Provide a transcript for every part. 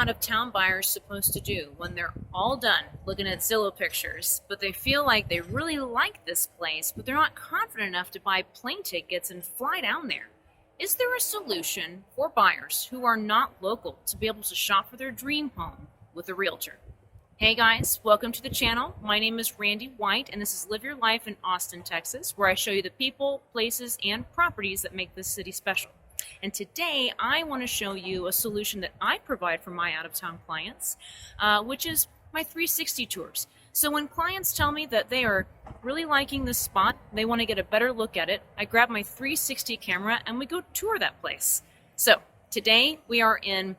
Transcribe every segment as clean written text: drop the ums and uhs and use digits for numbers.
out-of-town buyers supposed to do when they're all done looking at Zillow pictures, but they feel like they really like this place, but they're not confident enough to buy plane tickets and fly down there? Is there a solution for buyers who are not local to be able to shop for their dream home with a realtor? Hey guys, welcome to the channel. My name is Randy White, and this is Live Your Life in Austin, Texas, where I show you the people, places, and properties that make this city special. And today I want to show you a solution that I provide for my out-of-town clients, which is my 360 tours. So when clients tell me that they are really liking this spot, they want to get a better look at it, I grab my 360 camera and we go tour that place. So today we are in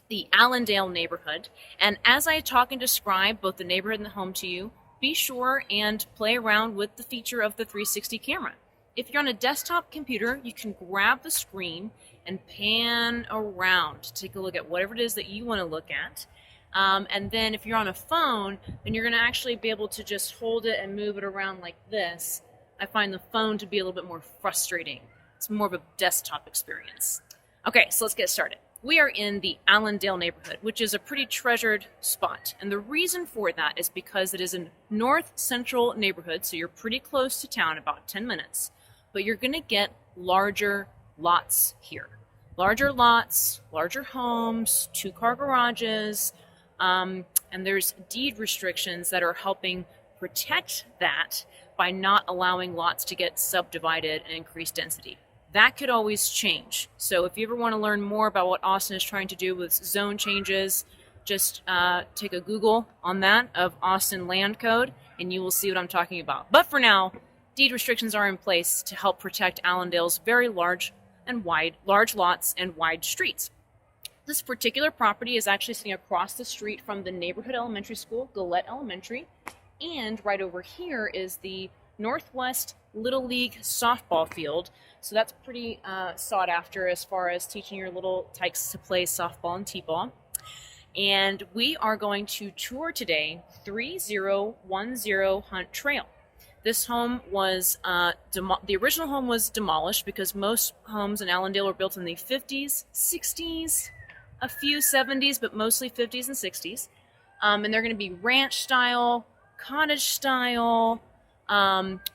the Allendale neighborhood, and as I talk and describe both the neighborhood and the home to you, be sure and play around with the feature of the 360 camera. If you're on a desktop computer, you can grab the screen and pan around to take a look at whatever it is that you want to look at. And then if you're on a phone, then you're going to actually be able to just hold it and move it around like this. I find the phone to be a little bit more frustrating. It's more of a desktop experience. Okay, so let's get started. We are in the Allendale neighborhood, which is a pretty treasured spot. And the reason for that is because it is a north central neighborhood, so you're pretty close to town, about 10 minutes. But you're going to get larger lots here. Larger lots, larger homes, two-car garages, and there's deed restrictions that are helping protect that by not allowing lots to get subdivided and increase density. That could always change. So if you ever want to learn more about what Austin is trying to do with zone changes, just take a Google on that of Austin Land Code, and you will see what I'm talking about. But for now, deed restrictions are in place to help protect Allendale's very large lots and wide streets. This particular property is actually sitting across the street from the neighborhood elementary school, Gillette Elementary, and right over here is the Northwest Little League softball field. So that's pretty sought after as far as teaching your little tykes to play softball and t-ball. And we are going to tour today 3010 Hunt Trail. This home was, the original home was demolished because most homes in Allendale were built in the 50s, 60s, a few 70s, but mostly 50s and 60s. And they're going to be ranch style, cottage style,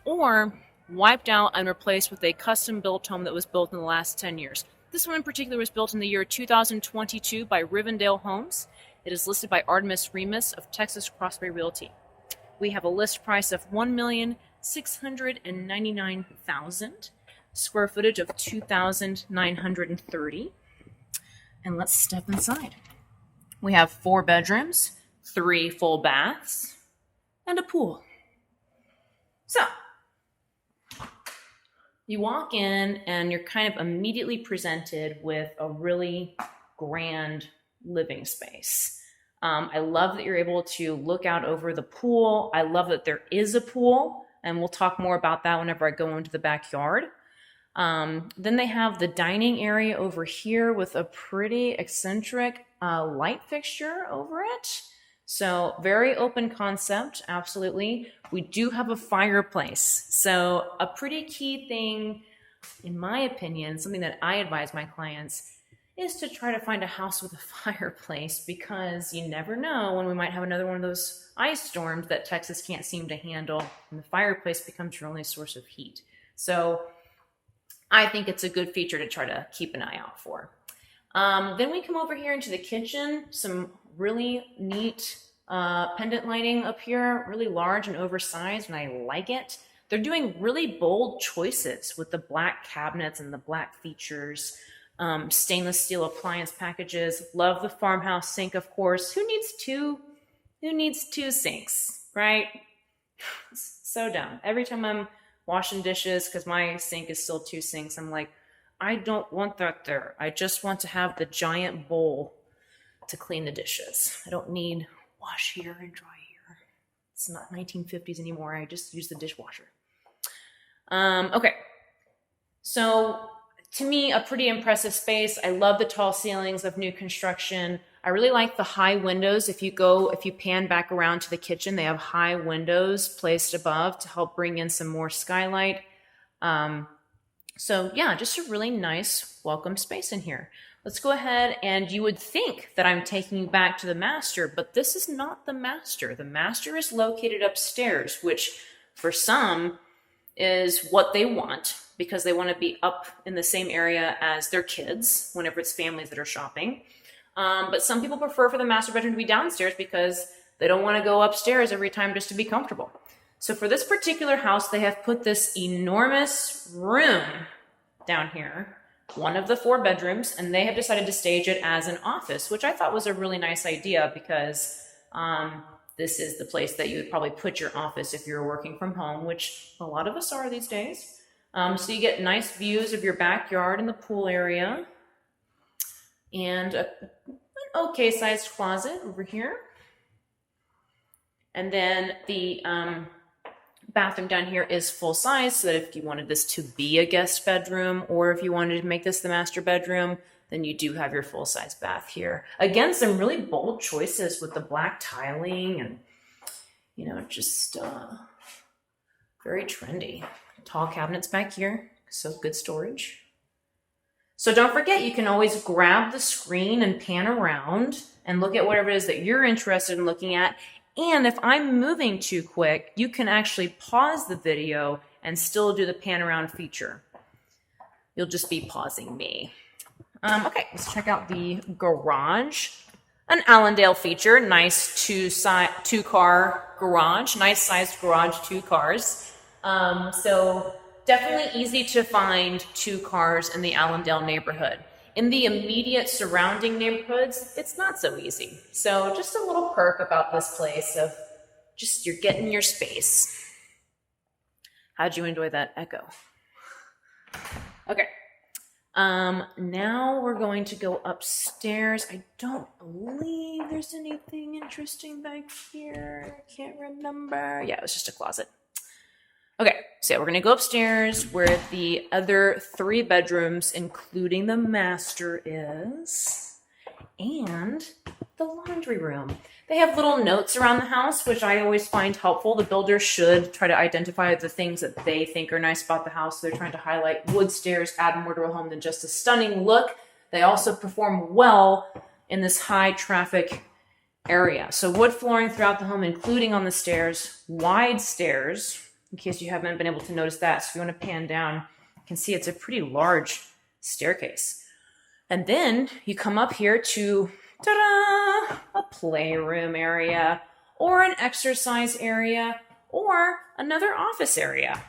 or wiped out and replaced with a custom built home that was built in the last 10 years. This one in particular was built in the year 2022 by Rivendell Homes. It is listed by Artimus Salas of Texas Crossway Realty. We have a list price of $1,699,000, square footage of 2,930. And let's step inside. We have 4 bedrooms, 3 full baths, and a pool. So, you walk in and you're kind of immediately presented with a really grand living space. I love that you're able to look out over the pool. I love that there is a pool, and we'll talk more about that whenever I go into the backyard. Then they have the dining area over here with a pretty eccentric light fixture over it. So very open concept, absolutely. We do have a fireplace. So a pretty key thing, in my opinion, something that I advise my clients is to try to find a house with a fireplace, because you never know when we might have another one of those ice storms that Texas can't seem to handle, and the fireplace becomes your only source of heat. So I think it's a good feature to try to keep an eye out for. Then we come over here into the kitchen, some really neat pendant lighting up here, really large and oversized, and I like it. They're doing really bold choices with the black cabinets and the black features. Stainless steel appliance packages. Love the farmhouse sink, of course. Who needs two sinks, right? So dumb. Every time I'm washing dishes, because my sink is still 2 sinks, I'm like, I don't want that there. I just want to have the giant bowl to clean the dishes. I don't need wash here and dry here. It's not 1950s anymore. I just use the dishwasher. Okay. So to me, a pretty impressive space. I love the tall ceilings of new construction. I really like the high windows. If you pan back around to the kitchen, they have high windows placed above to help bring in some more skylight. So yeah, just a really nice welcome space in here. Let's go ahead, and you would think that I'm taking you back to the master, but this is not the master. The master is located upstairs, which for some is what they want because they want to be up in the same area as their kids whenever it's families that are shopping. But some people prefer for the master bedroom to be downstairs because they don't want to go upstairs every time just to be comfortable. So for this particular house, they have put this enormous room down here, one of the 4 bedrooms, and they have decided to stage it as an office, which I thought was a really nice idea because this is the place that you would probably put your office if you're working from home, which a lot of us are these days. So you get nice views of your backyard and the pool area, and an okay sized closet over here. And then the bathroom down here is full size, so that if you wanted this to be a guest bedroom or if you wanted to make this the master bedroom, then you do have your full size bath here. Again, some really bold choices with the black tiling and, you know, just very trendy. Tall cabinets back here, so good storage. So don't forget, you can always grab the screen and pan around and look at whatever it is that you're interested in looking at. And if I'm moving too quick, you can actually pause the video and still do the pan around feature. You'll just be pausing me. Okay, let's check out the garage. An Allendale feature, nice two-car garage, nice sized garage, 2 cars. So definitely easy to find 2 cars in the Allendale neighborhood. In the immediate surrounding neighborhoods, it's not so easy. So just a little perk about this place of just you're getting your space. How'd you enjoy that echo? Okay. Now we're going to go upstairs. I don't believe there's anything interesting back here. I can't remember. Yeah, it was just a closet. Okay, so we're going to go upstairs where the other 3 bedrooms, including the master, is, and the laundry room. They have little notes around the house, which I always find helpful. The builder should try to identify the things that they think are nice about the house. They're trying to highlight wood stairs, add more to a home than just a stunning look. They also perform well in this high traffic area. So wood flooring throughout the home, including on the stairs, wide stairs, in case you haven't been able to notice that. So if you want to pan down, you can see it's a pretty large staircase. And then you come up here to, ta-da, a playroom area, or an exercise area, or another office area.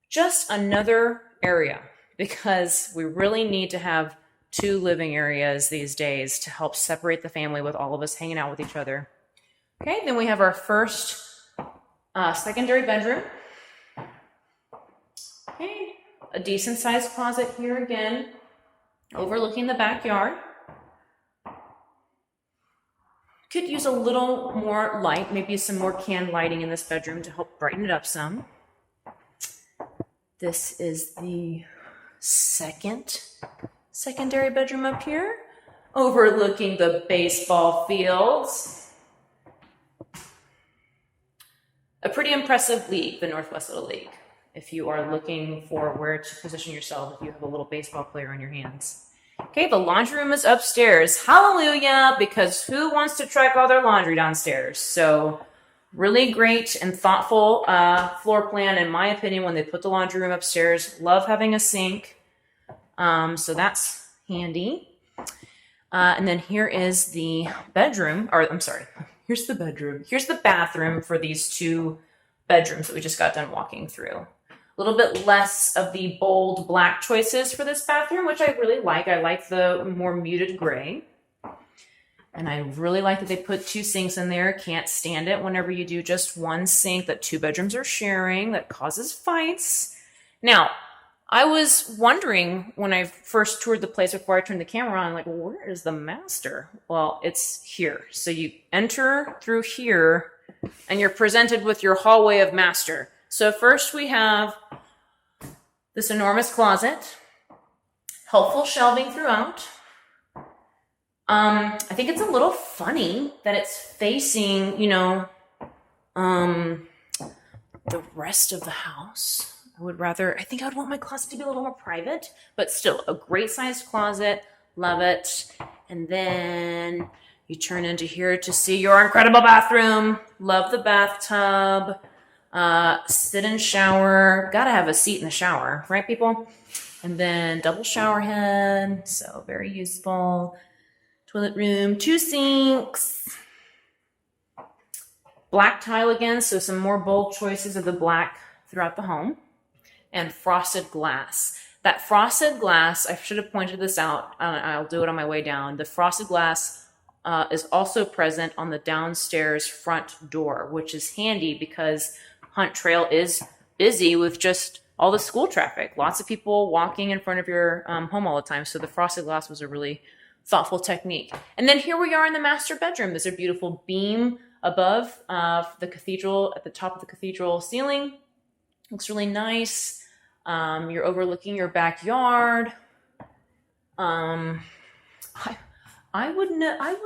Just another area, because we really need to have 2 living areas these days to help separate the family with all of us hanging out with each other. Okay, then we have our first secondary bedroom. Okay, a decent sized closet here again, overlooking the backyard. Could use a little more light, maybe some more can lighting in this bedroom to help brighten it up some. This is the secondary bedroom up here, overlooking the baseball fields. A pretty impressive league, the Northwest Little League, if you are looking for where to position yourself if you have a little baseball player on your hands. Okay, the laundry room is upstairs. Hallelujah, because who wants to track all their laundry downstairs? So really great and thoughtful floor plan, in my opinion, when they put the laundry room upstairs. Love having a sink. So that's handy. And then here is the bedroom, or I'm sorry, here's the bedroom. Here's the bathroom for these 2 bedrooms that we just got done walking through. A little bit less of the bold black choices for this bathroom, which I really like. I like the more muted gray. And I really like that they put 2 sinks in there. Can't stand it whenever you do just 1 sink that 2 bedrooms are sharing. That causes fights. Now, I was wondering when I first toured the place before I turned the camera on, like, where is the master? Well, it's here. So you enter through here and you're presented with your hallway of master. So first we have this enormous closet, helpful shelving throughout. I think it's a little funny that it's facing, you know, the rest of the house. I think I would want my closet to be a little more private, but still a great sized closet, Love it. And then you turn into here to see your incredible bathroom. Love the bathtub. Sit and shower. Gotta have a seat in the shower, right, people? And then double shower head. So very useful. Toilet room, 2 sinks. Black tile again, so some more bold choices of the black throughout the home. And frosted glass. That frosted glass, I should have pointed this out. I'll do it on my way down. The frosted glass is also present on the downstairs front door, which is handy because Hunt Trl is busy with just all the school traffic. Lots of people walking in front of your home all the time. So the frosted glass was a really thoughtful technique. And then here we are in the master bedroom. There's a beautiful beam above the cathedral, at the top of the cathedral ceiling. Looks really nice. You're overlooking your backyard. I would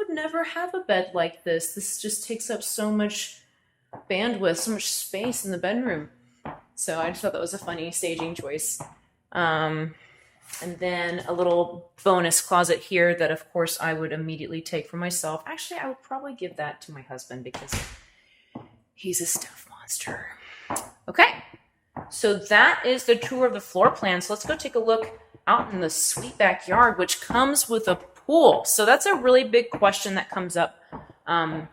never have a bed like this. This just takes up so much bandwidth, so much space in the bedroom. So I just thought that was a funny staging choice. And then a little bonus closet here that, of course, I would immediately take for myself. Actually, I would probably give that to my husband because he's a stuffed monster. Okay. So that is the tour of the floor plan. So let's go take a look out in the sweet backyard, which comes with a pool. So that's a really big question that comes up when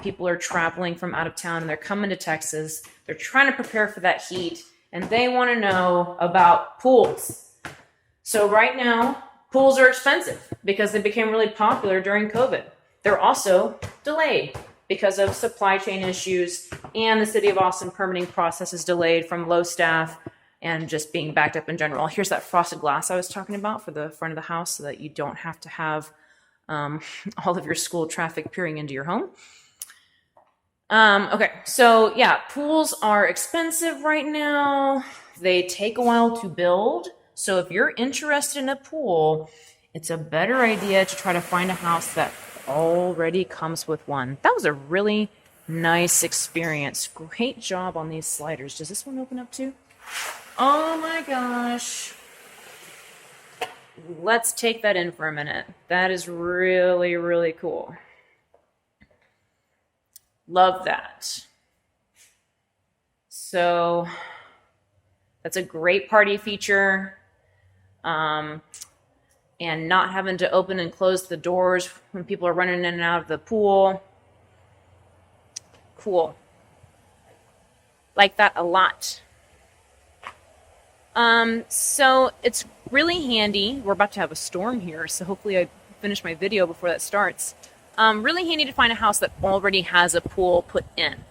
people are traveling from out of town and they're coming to Texas. They're trying to prepare for that heat, and they want to know about pools. So right now, pools are expensive because they became really popular during COVID. They're also delayed because of supply chain issues, and the city of Austin permitting process is delayed from low staff and just being backed up in general. Here's that frosted glass I was talking about for the front of the house so that you don't have to have all of your school traffic peering into your home. Okay, so yeah, pools are expensive right now. They take a while to build. So if you're interested in a pool, it's a better idea to try to find a house that already comes with one. That was a really nice experience. Great job on these sliders. Does this one open up too? Oh my gosh. Let's take that in for a minute. That is really, really cool. Love that. So that's a great party feature. And not having to open and close the doors when people are running in and out of the pool. Cool. Like that a lot. So it's really handy. We're about to have a storm here, so hopefully I finish my video before that starts. Really handy to find a house that already has a pool put in.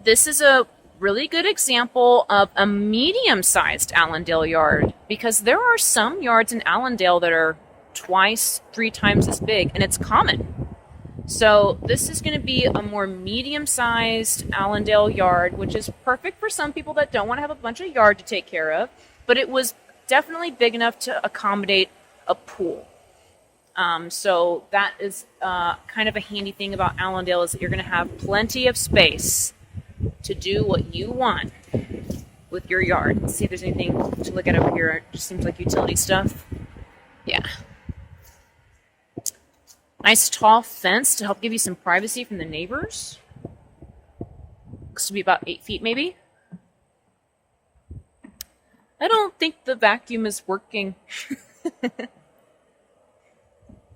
This is a really good example of a medium-sized Allendale yard, because there are some yards in Allendale that are 2, 3 times as big, and it's common. So this is going to be a more medium-sized Allendale yard, which is perfect for some people that don't want to have a bunch of yard to take care of, but it was definitely big enough to accommodate a pool. So that is kind of a handy thing about Allendale, is that you're going to have plenty of space to do what you want with your yard. Let's see if there's anything to look at over here. It just seems like utility stuff. Yeah. Nice tall fence to help give you some privacy from the neighbors. Looks to be about 8 feet maybe. I don't think the vacuum is working.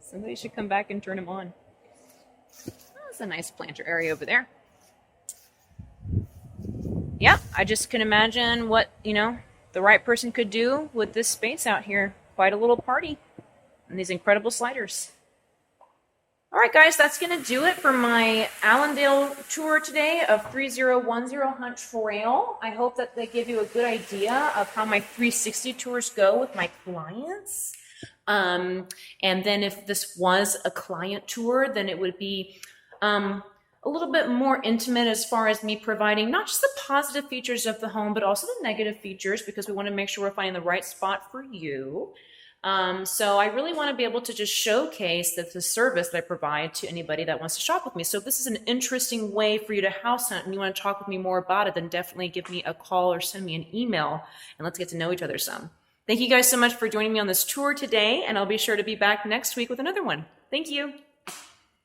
Somebody should come back and turn them on. That's a nice planter area over there. Yeah, I just can imagine what, the right person could do with this space out here. Quite a little party. And these incredible sliders. All right, guys, that's going to do it for my Allendale tour today of 3010 Hunt Trl. I hope that they give you a good idea of how my 360 tours go with my clients. And then if this was a client tour, then it would be a little bit more intimate as far as me providing not just the positive features of the home, but also the negative features, because we want to make sure we're finding the right spot for you. So I really want to be able to just showcase the service that I provide to anybody that wants to shop with me. So if this is an interesting way for you to house hunt and you want to talk with me more about it, then definitely give me a call or send me an email and let's get to know each other some. Thank you guys so much for joining me on this tour today, and I'll be sure to be back next week with another one. Thank you.